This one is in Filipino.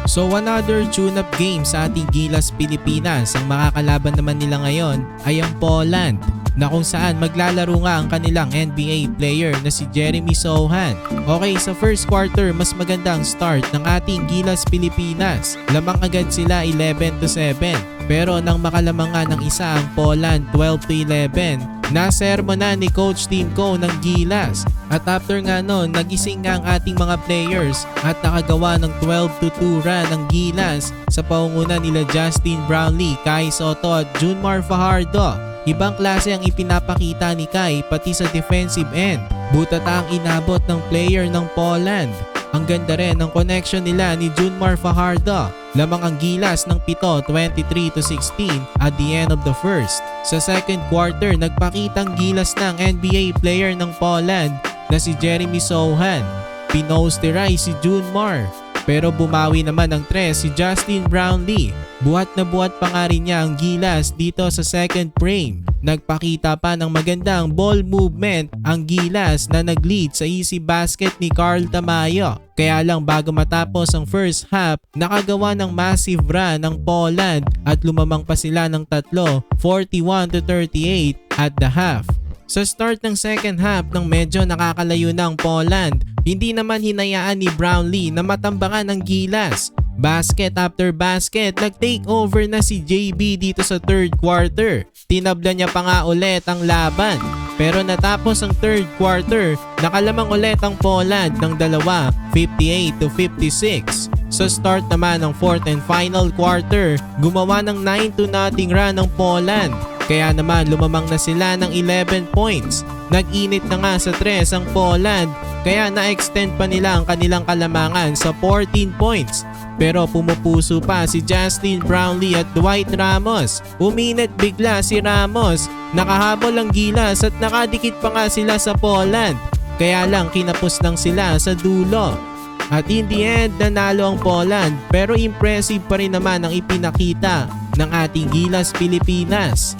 So another tune-up game sa ating Gilas Pilipinas. Ang makakalaban naman nila ngayon ay ang Poland, na kung saan maglalaro nga ang kanilang NBA player na si Jeremy Sohan. Okay, sa first quarter mas magandang start ng ating Gilas Pilipinas. Lamang agad sila 11-7. Pero nang makalamang nga ng isa ang Poland 12-11, nasermo na ni Coach Team Co ng Gilas. At after nga nun, nagising nga ang ating mga players at nakagawa ng 12-2 run ng Gilas sa paunguna nila Justin Brownlee, Kai Soto at Junmar Fajardo. Ibang klase ang ipinapakita ni Kai pati sa defensive end. Butata ang inabot ng player ng Poland. Ang ganda rin ng connection nila ni Junmar Fajardo. Lamang ang Gilas ng 7, 23-16 at the end of the first. Sa second quarter, nagpakitang Gilas ng NBA player ng Poland na si Jeremy Sohan. Pinosterize si Junmar. Pero bumawi naman ng 3 si Justin Brownlee. Buhat na buhat pa nga rin niya ang Gilas dito sa second frame. Nagpakita pa ng magandang ball movement ang Gilas na nag-lead sa easy basket ni Carl Tamayo. Kaya lang bago matapos ang first half, nakagawa ng massive run ng Poland at lumamang pa sila ng 3, 41-38 at the half. Sa start ng second half nang medyo nakakalayo ng Poland, hindi naman hinayaan ni Brownlee na matambakan ng Gilas. Basket after basket, nag-take over na si JB dito sa third quarter. Tinabla niya pa nga ulit ang laban. Pero natapos ang third quarter, nakalamang ulit ang Poland ng 2, 58-56. Sa start naman ng fourth and final quarter, gumawa ng 9-0 run ng Poland. Kaya naman lumamang na sila ng 11 points. Nag-init na nga sa 3 ang Poland, kaya na-extend pa nila ang kanilang kalamangan sa 14 points. Pero pumupuso pa si Justin Brownlee at Dwight Ramos. Uminit bigla si Ramos. Nakahabol ang Gilas at nakadikit pa nga sila sa Poland. Kaya lang kinapos lang sila sa dulo. At in the end, nanalo ang Poland, pero impressive pa rin naman ang ipinakita ng ating Gilas Pilipinas.